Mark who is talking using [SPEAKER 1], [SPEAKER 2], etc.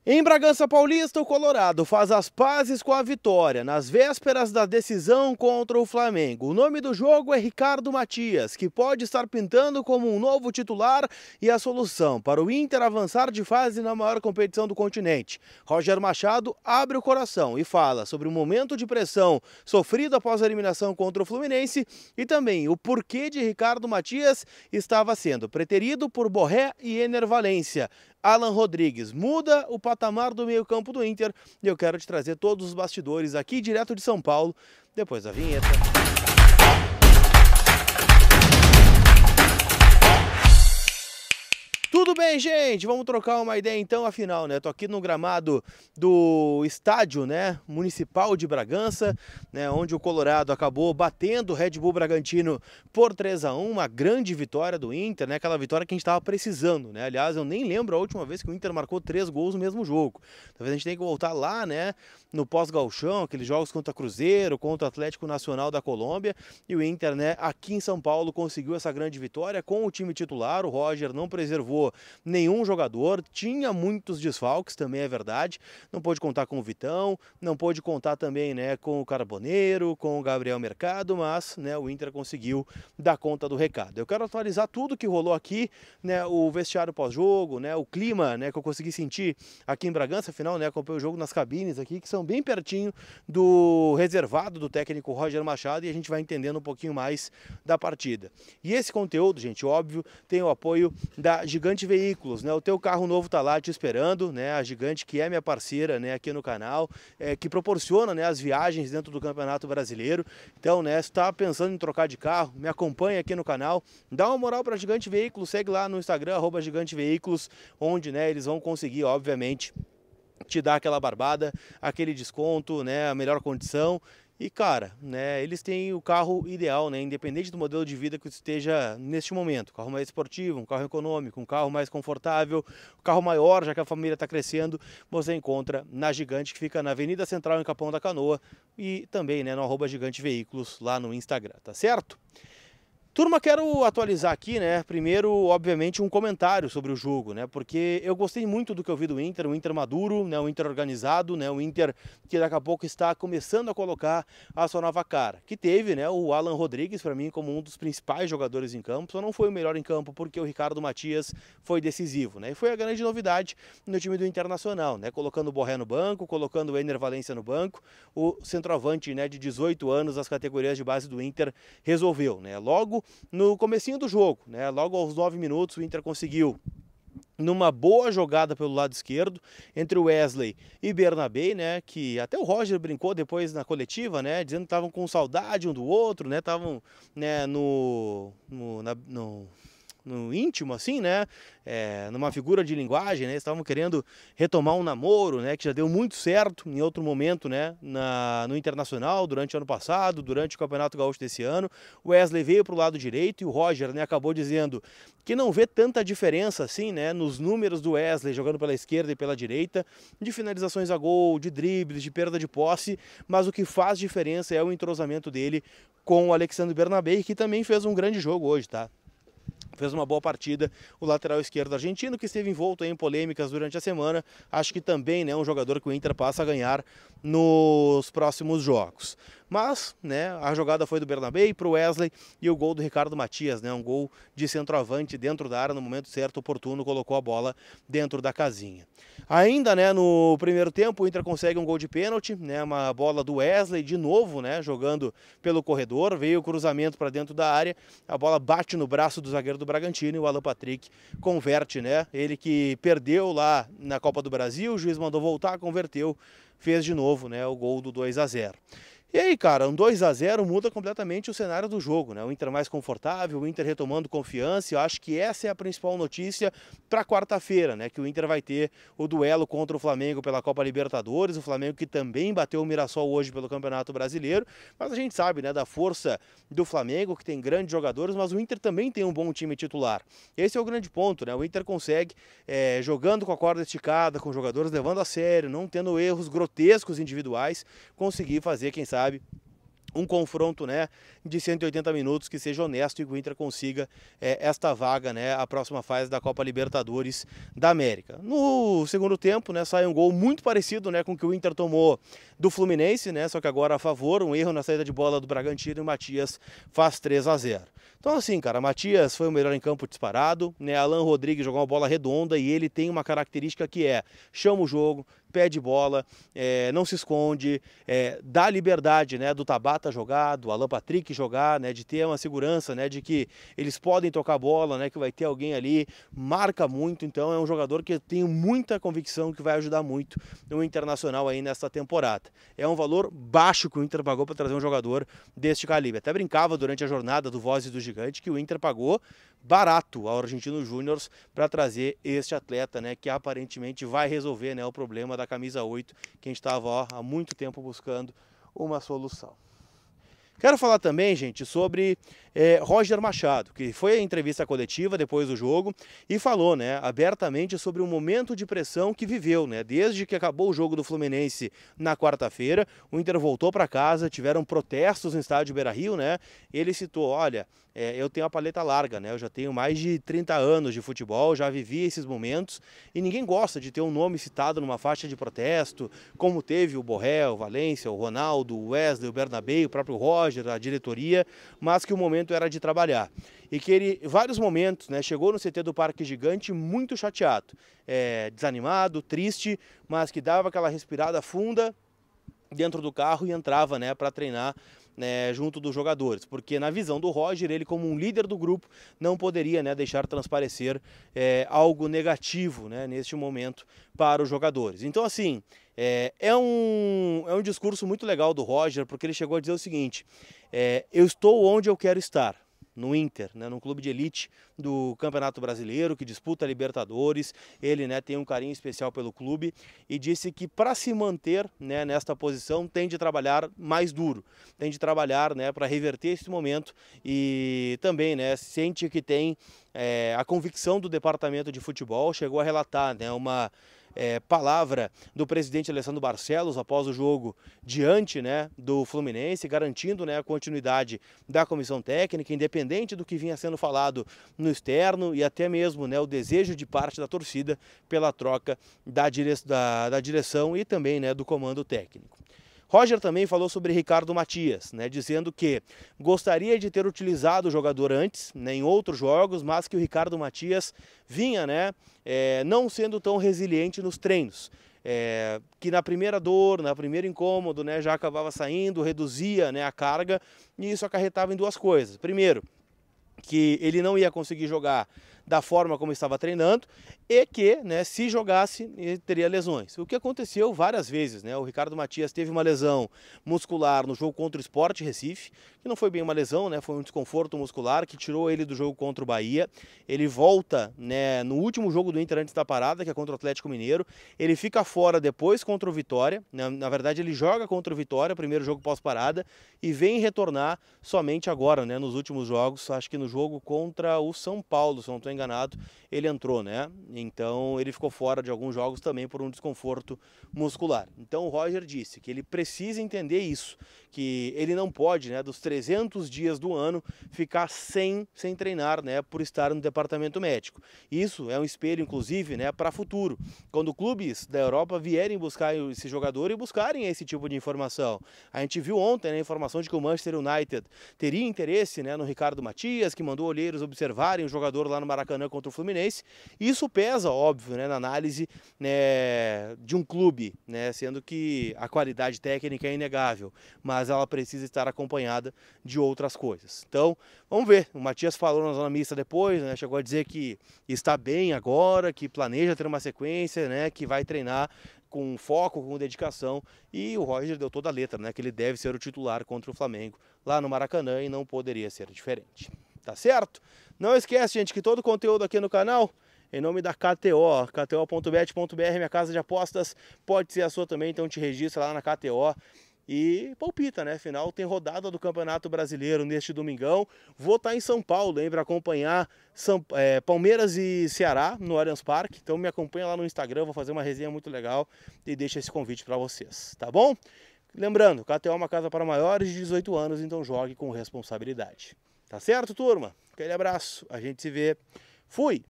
[SPEAKER 1] Em Bragança Paulista, o Colorado faz as pazes com a vitória nas vésperas da decisão contra o Flamengo. O nome do jogo é Ricardo Matias, que pode estar pintando como um novo titular e a solução para o Inter avançar de fase na maior competição do continente. Roger Machado abre o coração e fala sobre o momento de pressão sofrido após a eliminação contra o Fluminense e também o porquê de Ricardo Matias estava sendo preterido por Borré e Ener Valencia. Alan Rodrigues muda o patamar do meio-campo do Inter e eu quero te trazer todos os bastidores aqui direto de São Paulo, depois da vinheta. Tudo bem, gente? Vamos trocar uma ideia então, afinal, né? Tô aqui no gramado do estádio, né, municipal de Bragança, né, onde o Colorado acabou batendo o Red Bull Bragantino por 3-1, uma grande vitória do Inter, né? Aquela vitória que a gente estava precisando, né? Aliás, eu nem lembro a última vez que o Inter marcou 3 gols no mesmo jogo. Talvez a gente tenha que voltar lá, né, no pós-gauchão, aqueles jogos contra Cruzeiro, contra o Atlético Nacional da Colômbia, e o Inter, né, aqui em São Paulo conseguiu essa grande vitória com o time titular. O Roger não preservou nenhum jogador, tinha muitos desfalques, também é verdade, não pôde contar com o Vitão, não pôde contar também, né, com o Carboneiro, com o Gabriel Mercado, mas, né, o Inter conseguiu dar conta do recado. Eu quero atualizar tudo que rolou aqui, né, o vestiário pós-jogo, né, o clima, né, que eu consegui sentir aqui em Bragança, afinal, né, acompanhei o jogo nas cabines aqui, que são bem pertinho do reservado do técnico Roger Machado, e a gente vai entendendo um pouquinho mais da partida. E esse conteúdo, gente, óbvio, tem o apoio da Gigante Veículos, né? O teu carro novo tá lá te esperando, né? A Gigante, que é minha parceira, né, aqui no canal, que proporciona, né, as viagens dentro do Campeonato Brasileiro. Então, né, se tá pensando em trocar de carro, me acompanha aqui no canal, dá uma moral para Gigante Veículos, segue lá no Instagram @giganteveículos, onde, né, eles vão conseguir, obviamente, te dar aquela barbada, aquele desconto, né, a melhor condição. E, cara, né, eles têm o carro ideal, né, independente do modelo de vida que esteja neste momento. Carro mais esportivo, um carro econômico, um carro mais confortável, um carro maior, já que a família está crescendo, você encontra na Gigante, que fica na Avenida Central, em Capão da Canoa, e também, né, no @Gigante Veículos lá no Instagram, tá certo? Turma, quero atualizar aqui, né, primeiro, obviamente, um comentário sobre o jogo, né, porque eu gostei muito do que eu vi do Inter, um Inter maduro, né, um Inter organizado, né, um Inter que daqui a pouco está começando a colocar a sua nova cara, que teve, né, o Alan Rodrigues, para mim, como um dos principais jogadores em campo. Só não foi o melhor em campo porque o Ricardo Matias foi decisivo, né, e foi a grande novidade no time do Internacional, né, colocando o Borré no banco, colocando o Ener Valencia no banco, o centroavante, né, de 18 anos das categorias de base do Inter resolveu, né, logo no comecinho do jogo, né, logo aos 9 minutos, o Inter conseguiu, numa boa jogada pelo lado esquerdo, entre o Wesley e Bernabé, né, que até o Roger brincou depois na coletiva, né, dizendo que estavam com saudade um do outro, né, estavam, né, no íntimo, assim, né, numa figura de linguagem, né, estavam querendo retomar um namoro, né, que já deu muito certo em outro momento, né, no Internacional, durante o ano passado, durante o Campeonato Gaúcho desse ano. O Wesley veio para o lado direito e o Roger, né, acabou dizendo que não vê tanta diferença assim, né, nos números do Wesley jogando pela esquerda e pela direita, de finalizações a gol, de dribles, de perda de posse, mas o que faz diferença é o entrosamento dele com o Alexandre Bernabé, que também fez um grande jogo hoje, tá? Fez uma boa partida, o lateral esquerdo argentino, que esteve envolto em polêmicas durante a semana. Acho que também, né, um jogador que o Inter passa a ganhar nos próximos jogos. Mas, né, a jogada foi do Bernabé para o Wesley e o gol do Ricardo Matias, né, um gol de centroavante dentro da área no momento certo, oportuno, colocou a bola dentro da casinha. Ainda, né, no primeiro tempo, o Inter consegue um gol de pênalti, né, uma bola do Wesley de novo, né, jogando pelo corredor, veio o cruzamento para dentro da área, a bola bate no braço do zagueiro do Bragantino e o Alan Patrick converte, né, ele que perdeu lá na Copa do Brasil, o juiz mandou voltar, converteu, fez de novo, né, o gol do 2-0. E aí, cara, um 2-0 muda completamente o cenário do jogo, né? O Inter mais confortável, o Inter retomando confiança. Eu acho que essa é a principal notícia para quarta-feira, né? Que o Inter vai ter o duelo contra o Flamengo pela Copa Libertadores. O Flamengo que também bateu o Mirassol hoje pelo Campeonato Brasileiro. Mas a gente sabe, né, da força do Flamengo, que tem grandes jogadores, mas o Inter também tem um bom time titular. Esse é o grande ponto, né? O Inter consegue, jogando com a corda esticada, com jogadores levando a sério, não tendo erros grotescos individuais, conseguir fazer, quem sabe, um confronto, né, de 180 minutos que seja honesto e que o Inter consiga esta vaga, né, a próxima fase da Copa Libertadores da América. No segundo tempo, né, sai um gol muito parecido, né, com o que o Inter tomou do Fluminense, né, só que agora a favor, um erro na saída de bola do Bragantino e o Matias faz 3-0. Então assim, cara, Matias foi o melhor em campo disparado, né, Alan Rodrigues jogou uma bola redonda e ele tem uma característica que chama o jogo, pede bola, não se esconde, dá liberdade, né, do Tabata jogar, do Alan Patrick jogar, né, de ter uma segurança, né, de que eles podem tocar a bola, né, que vai ter alguém ali, marca muito, então é um jogador que eu tenho muita convicção que vai ajudar muito no Internacional aí nesta temporada. É um valor baixo que o Inter pagou para trazer um jogador deste calibre. Até brincava durante a jornada do Vozes do Gigante que o Inter pagou barato ao Argentino Júnior para trazer este atleta, né, que aparentemente vai resolver, né, o problema da camisa 8, que a gente estava há muito tempo buscando uma solução. Quero falar também, gente, sobre Roger Machado, que foi à entrevista coletiva depois do jogo e falou, né, abertamente sobre o momento de pressão que viveu, né, desde que acabou o jogo do Fluminense na quarta-feira, o Inter voltou para casa, tiveram protestos no estádio Beira-Rio, né, ele citou, olha, eu tenho a paleta larga, né, eu já tenho mais de 30 anos de futebol, já vivi esses momentos e ninguém gosta de ter um nome citado numa faixa de protesto, como teve o Borré, o Valência, o Ronaldo, o Wesley, o Bernabé, o próprio Roger, a diretoria, mas que o momento era de trabalhar. E que ele, vários momentos, né, chegou no CT do Parque Gigante muito chateado, desanimado, triste, mas que dava aquela respirada funda dentro do carro e entrava, né, para treinar, né, junto dos jogadores, porque na visão do Roger, ele como um líder do grupo não poderia, né, deixar transparecer algo negativo, né, neste momento para os jogadores. Então assim, é um discurso muito legal do Roger, porque ele chegou a dizer o seguinte, eu estou onde eu quero estar, no Inter, né, num clube de elite do Campeonato Brasileiro, que disputa a Libertadores, ele, né, tem um carinho especial pelo clube e disse que para se manter, né, nesta posição tem de trabalhar mais duro, tem de trabalhar, né, para reverter esse momento e também, né, sente que tem a convicção do departamento de futebol, chegou a relatar, né, uma palavra do presidente Alessandro Barcelos após o jogo diante, né, do Fluminense, garantindo, né, a continuidade da comissão técnica, independente do que vinha sendo falado no externo e até mesmo, né, o desejo de parte da torcida pela troca da direção e também, né, do comando técnico. Roger também falou sobre Ricardo Matias, né, dizendo que gostaria de ter utilizado o jogador antes, né, em outros jogos, mas que o Ricardo Matias vinha, né, não sendo tão resiliente nos treinos. Que na primeira dor, na primeiro incômodo, né, já acabava saindo, reduzia, né, a carga e isso acarretava em duas coisas. Primeiro, que ele não ia conseguir jogar da forma como estava treinando e que, né, se jogasse, ele teria lesões. O que aconteceu várias vezes, né? O Ricardo Matias teve uma lesão muscular no jogo contra o Sport Recife, que não foi bem uma lesão, né? Foi um desconforto muscular que tirou ele do jogo contra o Bahia. Ele volta, né, no último jogo do Inter antes da parada, que é contra o Atlético Mineiro. Ele fica fora depois contra o Vitória. Na verdade, ele joga contra o Vitória, primeiro jogo pós-parada, e vem retornar somente agora, né, nos últimos jogos. Acho que no jogo contra o São Paulo, se não estou enganado, ele entrou, né? Então ele ficou fora de alguns jogos também por um desconforto muscular. Então o Roger disse que ele precisa entender isso, que ele não pode, né, dos 300 dias do ano ficar sem treinar, né, por estar no departamento médico. Isso é um espelho, inclusive, né, para futuro. Quando clubes da Europa vierem buscar esse jogador e buscarem esse tipo de informação. A gente viu ontem, né, a informação de que o Manchester United teria interesse, né, no Ricardo Matias, que mandou olheiros observarem o jogador lá no Maracanã contra o Fluminense. Isso pesa, óbvio, né, na análise, né, de um clube, né, sendo que a qualidade técnica é inegável, mas ela precisa estar acompanhada de outras coisas. Então, vamos ver. O Matias falou na zona mista depois, né, chegou a dizer que está bem agora, que planeja ter uma sequência, né, que vai treinar com foco, com dedicação, e o Roger deu toda a letra, né, que ele deve ser o titular contra o Flamengo lá no Maracanã e não poderia ser diferente. Tá certo? Não esquece, gente, que todo o conteúdo aqui no canal, em nome da KTO, kto.bet.br, minha casa de apostas, pode ser a sua também, então te registra lá na KTO e palpita, né? Afinal, tem rodada do Campeonato Brasileiro neste domingão. Vou estar em São Paulo, hein, para acompanhar Palmeiras e Ceará no Allianz Parque. Então me acompanha lá no Instagram, vou fazer uma resenha muito legal e deixo esse convite para vocês, tá bom? Lembrando, KTO é uma casa para maiores de 18 anos, então jogue com responsabilidade. Tá certo, turma? Aquele abraço, a gente se vê. Fui!